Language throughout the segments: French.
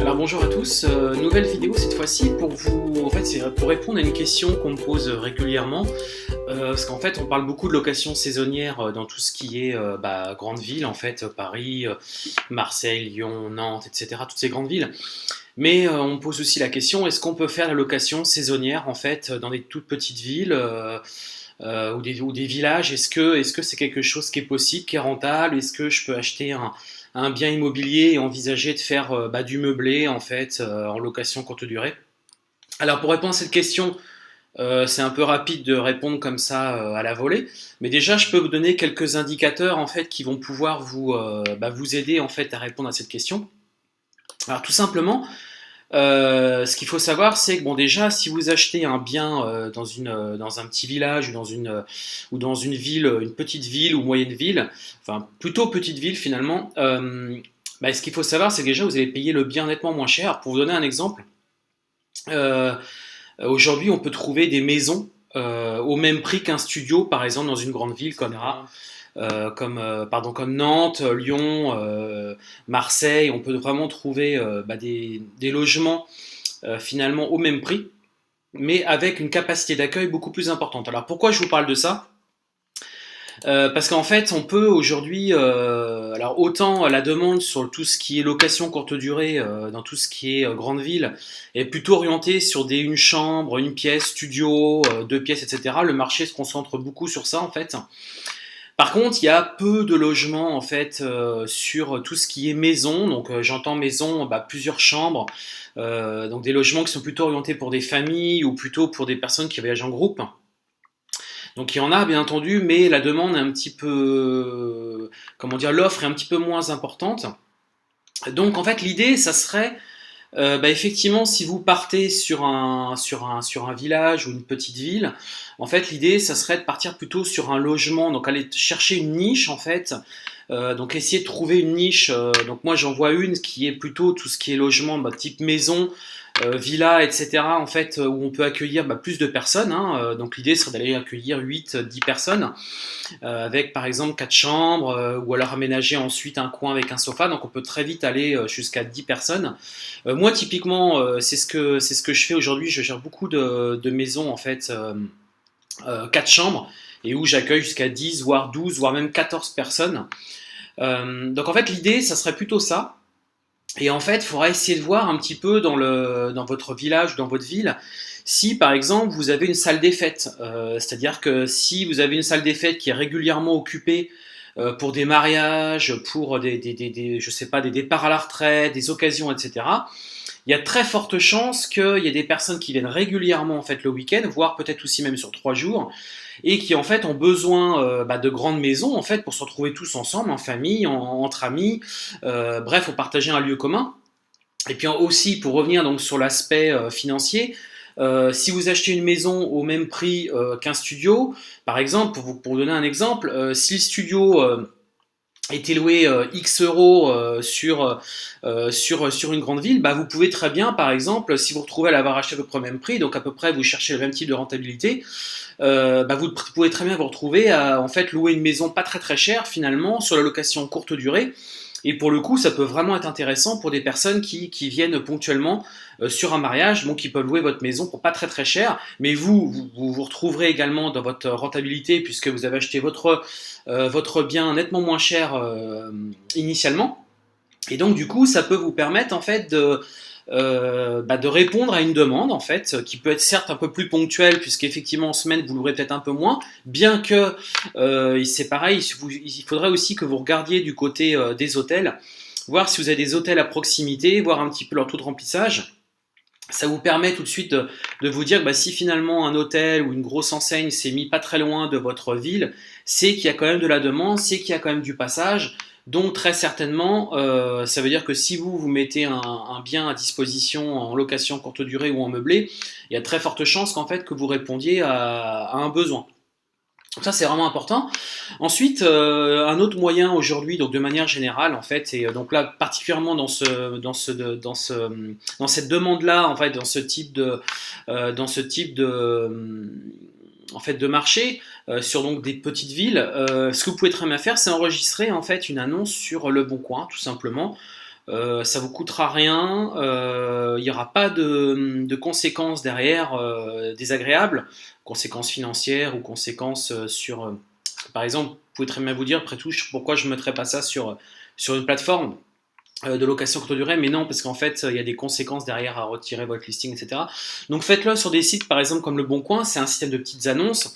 Alors bonjour à tous, nouvelle vidéo cette fois-ci pour vous, en fait c'est pour répondre à une question qu'on me pose régulièrement, parce qu'en fait on parle beaucoup de location saisonnière dans tout ce qui est grande ville en fait, Paris, Marseille, Lyon, Nantes, etc. Toutes ces grandes villes. Mais on me pose aussi la question, est-ce qu'on peut faire la location saisonnière en fait dans des toutes petites villes ou des villages? Est-ce que c'est quelque chose qui est possible, qui est rentable? Est-ce que je peux acheter un bien immobilier et envisager de faire du meublé en fait en location courte durée? Alors pour répondre à cette question, c'est un peu rapide de répondre comme ça à la volée, mais déjà je peux vous donner quelques indicateurs en fait qui vont pouvoir vous aider en fait à répondre à cette question. Alors tout simplement, ce qu'il faut savoir, c'est que bon, déjà, si vous achetez un bien dans un petit village ou dans une ville, une petite ville ou moyenne ville, enfin plutôt petite ville finalement, ce qu'il faut savoir, c'est que déjà vous allez payer le bien nettement moins cher. Pour vous donner un exemple, euh, aujourd'hui, on peut trouver des maisons au même prix qu'un studio, par exemple, dans une grande ville comme Nantes, Lyon, Marseille. On peut vraiment trouver des logements finalement au même prix, mais avec une capacité d'accueil beaucoup plus importante. Alors pourquoi je vous parle de ça? Parce qu'en fait, on peut aujourd'hui, alors autant la demande sur tout ce qui est location courte durée, dans tout ce qui est grande ville, est plutôt orientée sur une chambre, une pièce, studio, deux pièces, etc. Le marché se concentre beaucoup sur ça en fait. Par contre, il y a peu de logements en fait sur tout ce qui est maison. Donc j'entends maison, plusieurs chambres, donc des logements qui sont plutôt orientés pour des familles ou plutôt pour des personnes qui voyagent en groupe. Donc il y en a bien entendu, mais la demande est un petit peu, comment dire, l'offre est un petit peu moins importante. Donc en fait l'idée, ça serait effectivement, si vous partez sur un village ou une petite ville, en fait, l'idée, ça serait de partir plutôt sur un logement, donc aller chercher une niche, en fait. Donc, essayer de trouver une niche. Donc, moi, j'en vois une qui est plutôt tout ce qui est logement, type maison, villa, etc. En fait, où on peut accueillir plus de personnes, hein. Donc, l'idée serait d'aller accueillir 8, 10 personnes avec par exemple 4 chambres, ou alors aménager ensuite un coin avec un sofa. Donc on peut très vite aller jusqu'à 10 personnes. Moi typiquement, c'est ce que je fais aujourd'hui. Je gère beaucoup de maisons en fait, 4 chambres, et où j'accueille jusqu'à 10, voire 12, voire même 14 personnes. Donc en fait l'idée, ça serait plutôt ça. Et en fait, il faudra essayer de voir un petit peu dans votre village, dans votre ville, si par exemple vous avez une salle des fêtes. C'est-à-dire que si vous avez une salle des fêtes qui est régulièrement occupée pour des mariages, pour je sais pas, des départs à la retraite, des occasions, etc., il y a très forte chance qu'il y ait des personnes qui viennent régulièrement en fait le week-end, voire peut-être aussi même sur 3 jours, et qui en fait ont besoin de grandes maisons en fait pour se retrouver tous ensemble, en famille, entre amis, bref, pour partager un lieu commun. Et puis aussi pour revenir donc sur l'aspect financier, si vous achetez une maison au même prix qu'un studio, par exemple, pour vous donner un exemple, si le studio été loué X euros sur une grande ville, vous pouvez très bien, par exemple, si vous retrouvez à l'avoir acheté à peu près au même prix, donc à peu près vous cherchez le même type de rentabilité, vous pouvez très bien vous retrouver à en fait louer une maison pas très très chère finalement sur la location courte durée. Et pour le coup, ça peut vraiment être intéressant pour des personnes qui viennent ponctuellement sur un mariage, donc qui peuvent louer votre maison pour pas très très cher. Mais vous retrouverez également dans votre rentabilité puisque vous avez acheté votre bien nettement moins cher initialement. Et donc du coup, ça peut vous permettre en fait de répondre à une demande en fait qui peut être certes un peu plus ponctuelle puisqu'effectivement en semaine vous l'aurez peut-être un peu moins, bien que c'est pareil, il faudrait aussi que vous regardiez du côté des hôtels, voir si vous avez des hôtels à proximité, voir un petit peu leur taux de remplissage. Ça vous permet tout de suite de vous dire que si finalement un hôtel ou une grosse enseigne s'est mis pas très loin de votre ville, c'est qu'il y a quand même de la demande, c'est qu'il y a quand même du passage. Donc très certainement, ça veut dire que si vous mettez un bien à disposition en location courte durée ou en meublé, il y a très forte chance qu'en fait que vous répondiez à un besoin. Donc ça c'est vraiment important. Ensuite, un autre moyen aujourd'hui, donc de manière générale en fait, et donc là particulièrement dans cette demande-là, en fait, dans ce type de en fait de marché sur donc des petites villes, ce que vous pouvez très bien faire, c'est enregistrer en fait une annonce sur Le Bon Coin, tout simplement. ça vous coûtera rien, il n'y aura pas de conséquences derrière désagréables, conséquences financières ou conséquences par exemple, vous pouvez très bien vous dire, après tout, pourquoi je ne mettrais pas ça sur une plateforme de location courte durée, mais non, parce qu'en fait, il y a des conséquences derrière à retirer votre listing, etc. Donc faites-le sur des sites, par exemple, comme Le Bon Coin, c'est un système de petites annonces.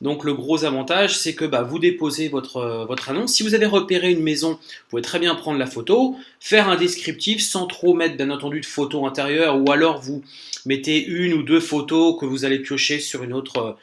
Donc le gros avantage, c'est que vous déposez votre annonce. Si vous avez repéré une maison, vous pouvez très bien prendre la photo, faire un descriptif sans trop mettre bien entendu de photos intérieures, ou alors vous mettez une ou deux photos que vous allez piocher sur une autre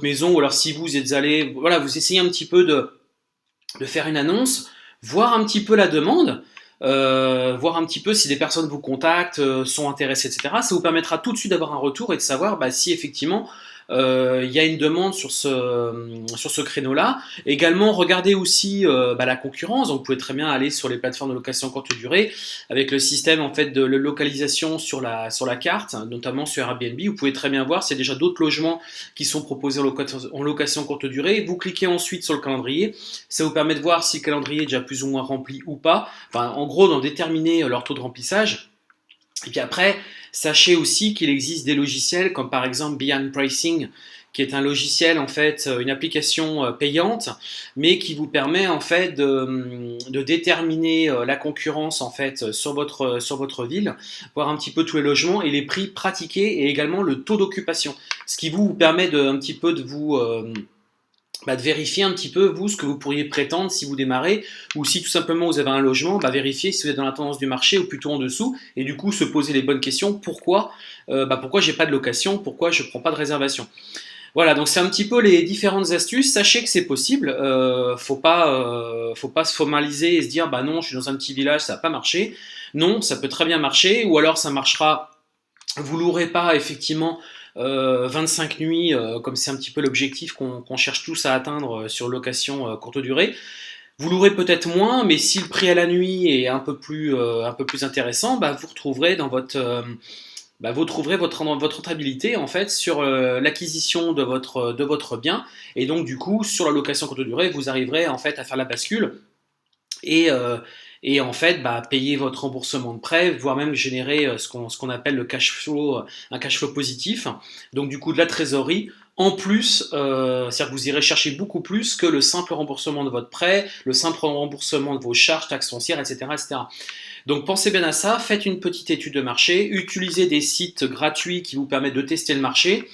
maison, ou alors si vous êtes allé, voilà, vous essayez un petit peu de faire une annonce, voir un petit peu la demande, voir un petit peu si des personnes vous contactent, sont intéressées, etc. Ça vous permettra tout de suite d'avoir un retour et de savoir si effectivement il y a une demande sur ce créneau-là. Également, regardez aussi la concurrence. Donc, vous pouvez très bien aller sur les plateformes de location courte durée avec le système en fait de localisation sur la carte, notamment sur Airbnb. Vous pouvez très bien voir s'il y a déjà d'autres logements qui sont proposés en location courte durée. Vous cliquez ensuite sur le calendrier. Ça vous permet de voir si le calendrier est déjà plus ou moins rempli ou pas. Enfin, en gros, d'en déterminer leur taux de remplissage. Et puis après, sachez aussi qu'il existe des logiciels comme par exemple Beyond Pricing, qui est un logiciel en fait, une application payante, mais qui vous permet en fait de déterminer la concurrence en fait sur votre ville, voir un petit peu tous les logements et les prix pratiqués et également le taux d'occupation, ce qui vous permet un petit peu de vous de vérifier un petit peu, vous, ce que vous pourriez prétendre si vous démarrez, ou si tout simplement vous avez un logement, vérifier si vous êtes dans la tendance du marché ou plutôt en dessous, et du coup se poser les bonnes questions, pourquoi j'ai pas de location, pourquoi je prends pas de réservation. Voilà, donc c'est un petit peu les différentes astuces, sachez que c'est possible, faut pas se formaliser et se dire non, je suis dans un petit village, ça va pas marcher. Non, ça peut très bien marcher, ou alors ça marchera, vous l'aurez pas effectivement 25 nuits, comme c'est un petit peu l'objectif qu'on cherche tous à atteindre sur location courte durée. Vous l'aurez peut-être moins, mais si le prix à la nuit est un peu plus intéressant, vous retrouverez dans vous trouverez votre rentabilité en fait sur l'acquisition de votre bien, et donc du coup sur la location courte durée, vous arriverez en fait à faire la bascule et en fait payer votre remboursement de prêt, voire même générer ce qu'on appelle le cash flow, un cash flow positif, donc du coup de la trésorerie. En plus, c'est-à-dire que vous irez chercher beaucoup plus que le simple remboursement de votre prêt, le simple remboursement de vos charges, taxes foncières, etc., etc. Donc pensez bien à ça, faites une petite étude de marché, utilisez des sites gratuits qui vous permettent de tester le marché,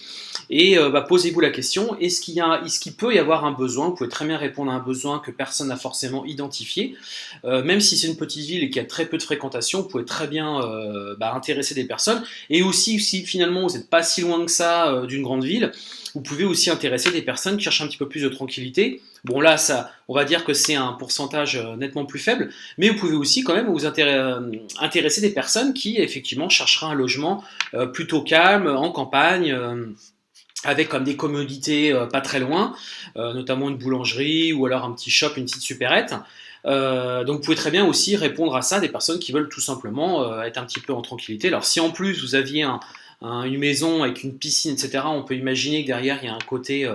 et posez-vous la question, est-ce qu'il peut y avoir un besoin? Vous pouvez très bien répondre à un besoin que personne n'a forcément identifié. Même si c'est une petite ville et qu'il y a très peu de fréquentation, vous pouvez très bien intéresser des personnes. Et aussi, si finalement vous n'êtes pas si loin que ça d'une grande ville, vous pouvez aussi intéresser des personnes qui cherchent un petit peu plus de tranquillité. Bon là, on va dire que c'est un pourcentage nettement plus faible, mais vous pouvez aussi quand même vous intéresser des personnes qui effectivement chercheraient un logement plutôt calme, en campagne, avec comme des commodités pas très loin, notamment une boulangerie ou alors un petit shop, une petite supérette. Donc vous pouvez très bien aussi répondre à ça, des personnes qui veulent tout simplement être un petit peu en tranquillité. Alors si en plus vous aviez une maison avec une piscine, etc., on peut imaginer que derrière il y a un côté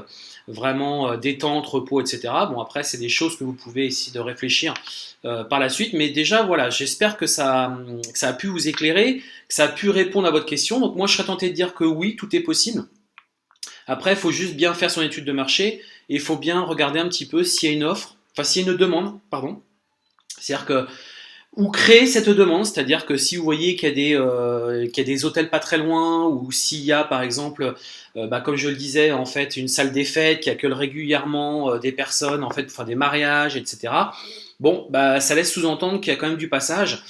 vraiment détente, repos, etc. Bon après c'est des choses que vous pouvez essayer de réfléchir par la suite, mais déjà voilà, j'espère que ça a pu vous éclairer, que ça a pu répondre à votre question. Donc moi je serais tenté de dire que oui, tout est possible. Après, il faut juste bien faire son étude de marché et il faut bien regarder un petit peu s'il y a une offre, enfin s'il y a une demande, pardon. C'est-à-dire que, ou créer cette demande, c'est-à-dire que si vous voyez qu'il y a des hôtels pas très loin, ou s'il y a par exemple, comme je le disais, en fait, une salle des fêtes qui accueille régulièrement des personnes, en fait, pour faire des mariages, etc. Bon, ça laisse sous-entendre qu'il y a quand même du passage,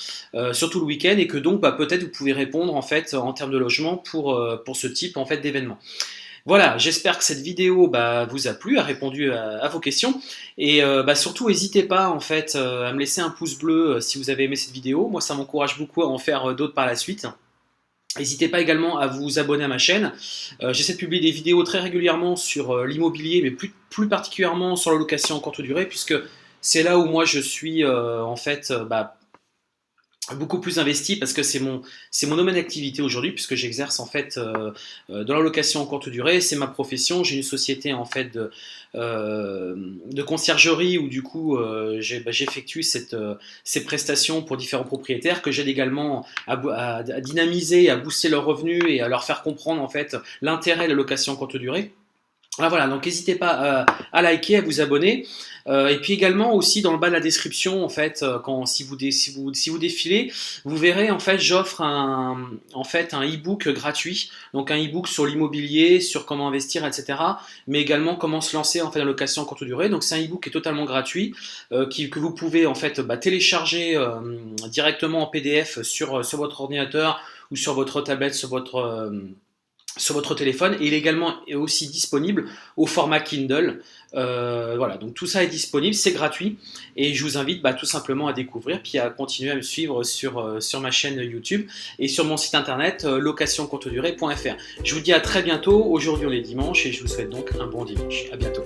surtout le week-end, et que donc peut-être vous pouvez répondre en fait en termes de logement pour ce type en fait d'événement. Voilà, j'espère que cette vidéo vous a plu, a répondu à vos questions, et surtout n'hésitez pas en fait à me laisser un pouce bleu si vous avez aimé cette vidéo. Moi ça m'encourage beaucoup à en faire d'autres par la suite. N'hésitez pas également à vous abonner à ma chaîne. J'essaie de publier des vidéos très régulièrement sur l'immobilier, mais plus particulièrement sur la location en courte durée, puisque c'est là où moi je suis en fait beaucoup plus investi parce que c'est mon domaine d'activité aujourd'hui puisque j'exerce en fait dans la location en courte durée, c'est ma profession. J'ai une société en fait de conciergerie où du coup j'effectue ces prestations pour différents propriétaires que j'aide également à dynamiser, à booster leurs revenus et à leur faire comprendre en fait l'intérêt de la location en courte durée. Ah, voilà, donc n'hésitez pas à liker, à vous abonner. Et puis également aussi dans le bas de la description, en fait, si vous défilez, vous verrez en fait j'offre un e-book gratuit, donc un e-book sur l'immobilier, sur comment investir, etc. Mais également comment se lancer en fait en location en courte durée. Donc c'est un e-book qui est totalement gratuit, que vous pouvez en fait télécharger directement en PDF sur votre ordinateur ou sur votre tablette, sur votre téléphone, et il est également aussi disponible au format Kindle. Voilà, donc tout ça est disponible, c'est gratuit et je vous invite tout simplement à découvrir puis à continuer à me suivre sur ma chaîne YouTube et sur mon site internet locationcourtedurée.fr. Je vous dis à très bientôt, aujourd'hui on est dimanche et je vous souhaite donc un bon dimanche. À bientôt.